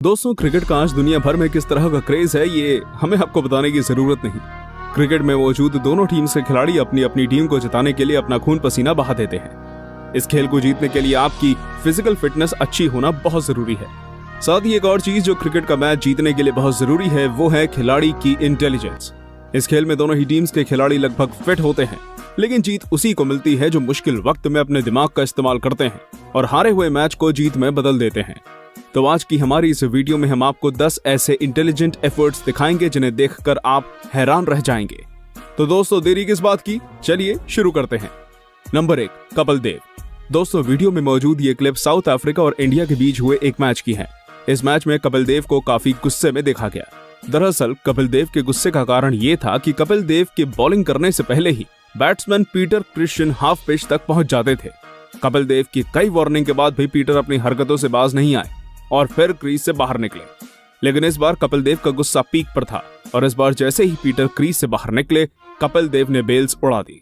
दोस्तों, क्रिकेट का आज दुनिया भर में किस तरह का क्रेज है ये हमें आपको बताने की जरूरत नहीं। क्रिकेट में मौजूद दोनों टीम से खिलाड़ी अपनी अपनी टीम को जिताने के लिए अपना खून पसीना बहा देते हैं। इस खेल को जीतने के लिए आपकी फिजिकल फिटनेस अच्छी होना बहुत जरूरी है। साथ ही एक और चीज जो क्रिकेट का मैच जीतने के लिए बहुत जरूरी है वो है खिलाड़ी की इंटेलिजेंस। इस खेल में दोनों ही टीम्स के खिलाड़ी लगभग फिट होते हैं, लेकिन जीत उसी को मिलती है जो मुश्किल वक्त में अपने दिमाग का इस्तेमाल करते हैं और हारे हुए मैच को जीत में बदल देते हैं। तो आज की हमारी इस वीडियो में हम आपको 10 ऐसे इंटेलिजेंट एफर्ट्स दिखाएंगे जिन्हें देखकर आप हैरान रह जाएंगे। तो दोस्तों, देरी किस बात की, चलिए शुरू करते हैं। नंबर 1, कपिल देव। दोस्तों, वीडियो में मौजूद ये क्लिप साउथ अफ्रीका और इंडिया के बीच हुए एक मैच की है। इस मैच में कपिल देव को काफी गुस्से में देखा गया। दरअसल कपिल देव के गुस्से का कारण ये था कि कपिल देव के बॉलिंग करने से पहले ही batsman Peter Christian half pitch तक पहुंच जाते थे। कपिल देव की कई वार्निंग के बाद भी पीटर अपनी हरकतों से बाज नहीं आए और फिर क्रीज से बाहर निकले। लेकिन इस बार कपिल देव का गुस्सा पीक पर था और इस बार जैसे ही पीटर क्रीज से बाहर निकले, कपिल देव ने बेल्स उड़ा दी।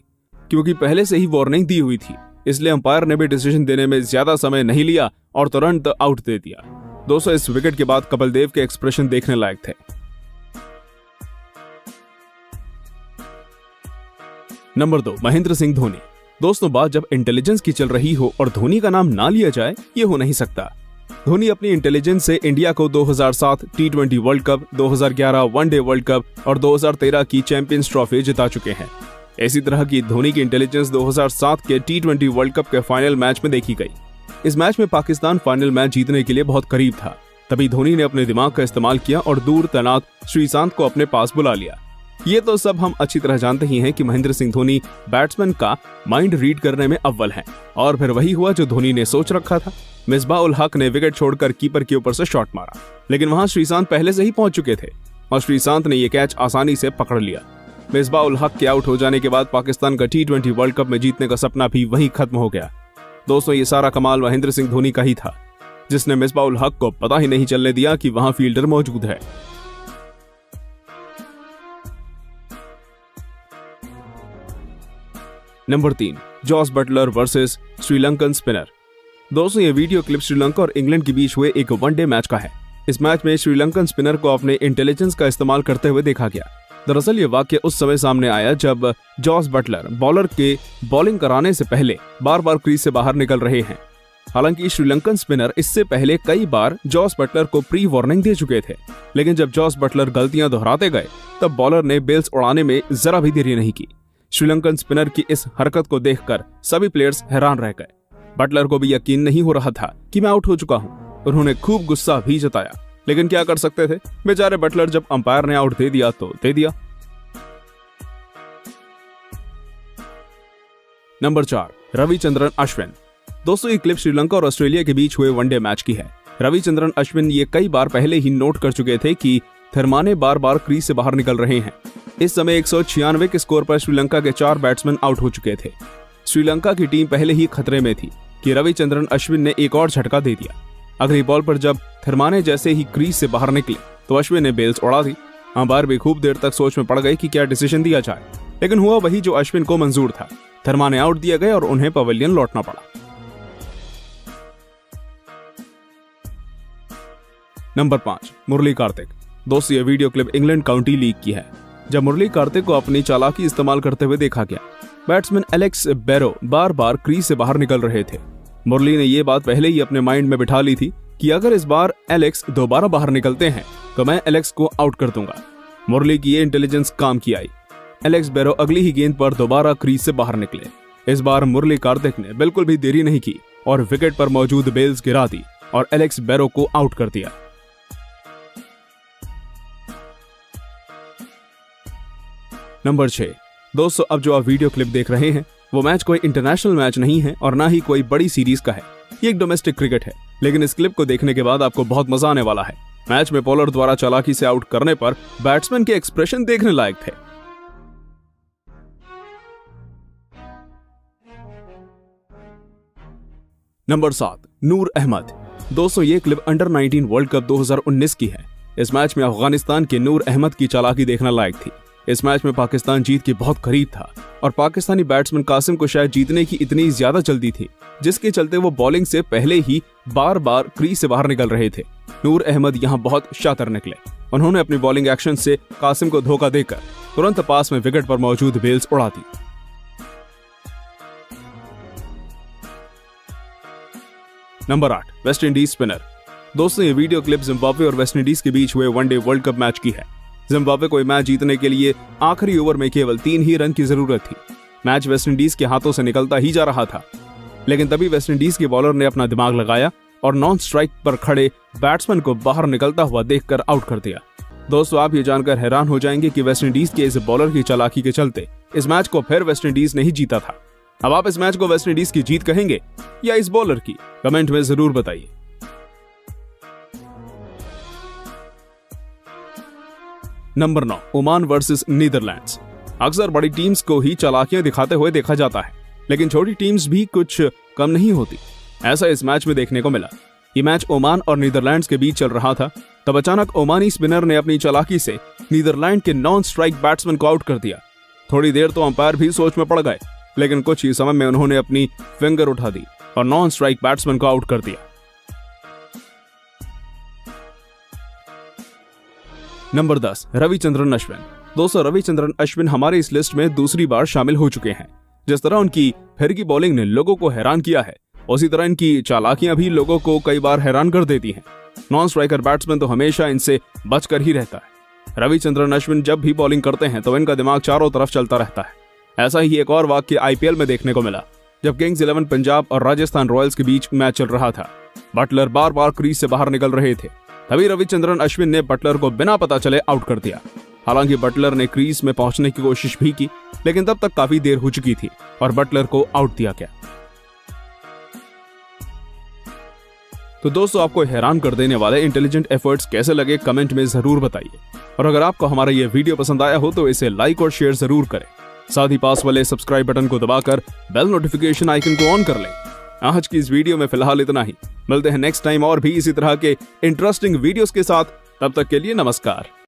क्योंकि पहले से ही वार्निंग दी हुई थी, इसलिए अंपायर ने भी डिसीजन देने में ज्यादा समय नहीं लिया और तुरंत आउट दे दिया। दोस्तों, इस विकेट के बाद कपिल देव के एक्सप्रेशन देखने लायक थे। नंबर 2, महेंद्र सिंह धोनी। दोस्तों, बात जब इंटेलिजेंस की चल रही हो और धोनी का नाम ना लिया जाए, ये हो नहीं सकता। धोनी अपनी इंटेलिजेंस से इंडिया को 2007 टी20 world cup, 2011 one day world cup और 2013 की चैंपियंस ट्रॉफी जिता चुके हैं। इसी तरह की धोनी की इंटेलिजेंस 2007 के टी20 वर्ल्ड कप के फाइनल मैच में देखी गई। इस मैच में पाकिस्तान फाइनल मैच जीतने के लिए बहुत करीब था, तभी धोनी ने अपने दिमाग का इस्तेमाल किया और दूर तैनात श्रीशांत को अपने पास बुला लिया। ये तो सब हम अच्छी तरह जानते ही हैं कि महेंद्र सिंह धोनी बैट्समैन का माइंड रीड करने में अव्वल हैं। और फिर वही हुआ जो धोनी ने सोच रखा था। मिसबाह-उल-हक ने विकेट छोड़कर कीपर के ऊपर से शॉट मारा, लेकिन वहां श्रीशांत पहले से ही पहुंच चुके थे और श्रीशांत ने यह कैच आसानी से पकड़ लिया। मिसबाह-उल-हक के आउट हो जाने के बाद पाकिस्तान का टी20 वर्ल्ड कप में जीतने का सपना भी वहीं खत्म हो गया। दोस्तों, ये सारा कमाल महेंद्र सिंह धोनी का ही था, जिसने मिसबाह-उल-हक को पता ही नहीं चलने दिया कि वहां फील्डर मौजूद है। Number 3, Jos Buttler versus Sri Lankan spinner. दोस्तों, ये वीडियो क्लिप श्रीलंका और इंग्लैंड के बीच हुए एक वनडे मैच का है। इस मैच में श्रीलंकन स्पिनर को अपने इंटेलिजेंस का इस्तेमाल करते हुए देखा गया। दरअसल ये वाक्य उस समय सामने आया जब जॉस बटलर बॉलर के बॉलिंग कराने से पहले बार बार क्रीज से बाहर निकल रहे हैं। हालांकि श्रीलंकन स्पिनर इससे पहले कई बार जॉस बटलर को प्री वार्निंग दे चुके थे, लेकिन जब जॉस बटलर गलतियां दोहराते गए तब बॉलर ने बेल्स उड़ाने में जरा भी देरी नहीं की। श्रीलंकन स्पिनर की इस हरकत को देखकर सभी प्लेयर्स हैरान रह गए। बटलर को भी यकीन नहीं हो रहा था कि मैं आउट हो चुका हूं। उन्होंने खूब गुस्सा भी जताया, लेकिन क्या कर सकते थे बेचारे बटलर। जब अंपायर ने आउट दे दिया तो दे दिया। नंबर 4, रविचंद्रन अश्विन। दोस्तों, ये क्लिप श्रीलंका और ऑस्ट्रेलिया के बीच हुए वनडे मैच की है। रविचंद्रन अश्विन ये कई बार पहले ही नोट कर चुके थे कि थर्माने बार बार क्रीज से बाहर निकल रहे हैं। इस समय 196 के स्कोर पर श्रीलंका के 4 बैट्समैन आउट हो चुके थे। श्रीलंका की टीम पहले ही खतरे में थी कि रविचंद्रन अश्विन ने एक और झटका दे दिया। अगली बॉल पर जब थर्माने जैसे ही क्रीज से बाहर निकले तो अश्विन ने बेल्स उड़ा दी। अंपायर भी खूब देर तक सोच में पड़ गए कि क्या डिसीजन दिया जाए, लेकिन हुआ वही जो अश्विन को मंजूर था। थर्माने आउट दिए गए और उन्हें पवेलियन लौटना पड़ा। नंबर 5, मुरली कार्तिक। दोस्तों, ये video clip England county league की है, जब मुरली कार्तिक को अपनी चालाकी इस्तेमाल करते हुए देखा गया। बैट्समैन एलेक्स बैरो बार बार क्रीज से बाहर निकल रहे थे। मुरली ने ये बात पहले ही अपने माइंड में बिठा ली थी कि अगर इस बार एलेक्स दोबारा बाहर निकलते हैं तो मैं एलेक्स को आउट कर दूंगा। मुरली की ये इंटेलिजेंस काम की आई। एलेक्स बैरो अगली ही गेंद पर दोबारा क्रीज से बाहर निकले। इस बार मुरली कार्तिक ने बिल्कुल भी देरी नहीं की और विकेट पर मौजूद बेल्स गिरा दी और एलेक्स बैरो को आउट कर दिया। नंबर 6, दोस्तों, अब जो आप वीडियो क्लिप देख रहे हैं वो मैच कोई इंटरनेशनल मैच नहीं है और ना ही कोई बड़ी सीरीज का है। ये एक डोमेस्टिक क्रिकेट है, लेकिन इस क्लिप को देखने के बाद आपको बहुत मजा आने वाला है। मैच में बॉलर द्वारा चालाकी से आउट करने पर बैट्समैन के एक्सप्रेशन देखने लायक थे। नंबर 7, नूर अहमद। दोस्तों, ये क्लिप अंडर 19 वर्ल्ड कप 2019 की है। इस मैच में अफगानिस्तान के नूर अहमद की चालाकी देखने लायक थी। इस मैच में पाकिस्तान जीत के बहुत करीब था और पाकिस्तानी बैट्समैन कासिम को शायद जीतने की इतनी ज्यादा जल्दी थी, जिसके चलते वो बॉलिंग से पहले ही बार बार क्रीज से बाहर निकल रहे थे। नूर अहमद यहां बहुत शातिर निकले। उन्होंने अपनी बॉलिंग एक्शन से कासिम को धोखा देकर तुरंत पास में विकेट पर मौजूद बेल्स उड़ा दी। Number 8, West Indies spinner. दोस्तों, ये वीडियो क्लिप जिम्बाब्वे और वेस्ट इंडीज के बीच हुए वनडे वर्ल्ड कप मैच की है। जिम्बाब्वे को मैच जीतने के लिए आखिरी ओवर में केवल 3 ही रन की जरूरत थी। मैच वेस्ट इंडीज के हाथों से निकलता ही जा रहा था, लेकिन तभी वेस्ट इंडीज के बॉलर ने अपना दिमाग लगाया और नॉन स्ट्राइक पर खड़े बैट्समैन को बाहर निकलता हुआ देखकर आउट कर दिया। दोस्तों, आप ये जानकर हैरान हो जाएंगे कि वेस्ट इंडीज के इस बॉलर की चालाकी के चलते इस मैच को फिर वेस्ट इंडीज ने ही जीता था। अब आप इस मैच को वेस्ट इंडीज की जीत कहेंगे या इस बॉलर की? कमेंट में जरूर बताइए। Number 9, Oman versus Netherlands. अक्सर बड़ी टीम्स को ही चालाकियां दिखाते हुए देखा जाता है, लेकिन छोटी टीम्स भी कुछ कम नहीं होती। ऐसा इस मैच में देखने को मिला। ये मैच ओमान और नीदरलैंड्स के बीच चल रहा था, तब अचानक ओमानी स्पिनर ने अपनी चालाकी से नीदरलैंड के नॉन स्ट्राइक बैट्समैन को आउट कर दिया। थोड़ी देर तो अंपायर भी सोच में पड़ गए, लेकिन कुछ ही समय में उन्होंने अपनी फिंगर उठा दी और नॉन स्ट्राइक बैट्समैन को आउट कर दिया। नंबर 10, रविचंद्रन अश्विन। दोस्तों, रविचंद्रन अश्विन हमारे इस लिस्ट में दूसरी बार शामिल हो चुके हैं। जिस तरह उनकी फिरकी बॉलिंग ने लोगों को हैरान किया है, उसी तरह इनकी चालाकियां भी लोगों को कई बार हैरान कर देती हैं। नॉन स्ट्राइकर बैट्समैन तो हमेशा इनसे बचकर ही रहता है। रविचंद्रन अश्विन जब भी बॉलिंग करते हैं तो इनका दिमाग चारों तरफ चलता रहता है। ऐसा ही एक और वाकया आईपीएल में देखने को मिला, जब किंग्स 11 पंजाब और राजस्थान रॉयल्स के बीच मैच चल रहा था। बटलर बार बार क्रीज से बाहर निकल रहे थे, तभी रविचंद्रन अश्विन ने बटलर को बिना पता चले आउट कर दिया। हालांकि बटलर ने क्रीज में पहुंचने की कोशिश भी की, लेकिन तब तक काफी देर हो चुकी थी और बटलर को आउट दिया गया। तो दोस्तों, आपको हैरान कर देने वाले इंटेलिजेंट एफर्ट्स कैसे लगे कमेंट में जरूर बताइए। और अगर आपको हमारा ये वीडियो पसंद आया हो तो इसे लाइक और शेयर जरूर करें। साथ ही पास वाले सब्सक्राइब बटन को दबाकर बेल नोटिफिकेशन आइकन को ऑन कर लें। आज की इस वीडियो में फिलहाल इतना ही। मिलते हैं नेक्स्ट टाइम और भी इसी तरह के इंटरेस्टिंग वीडियोस के साथ। तब तक के लिए नमस्कार।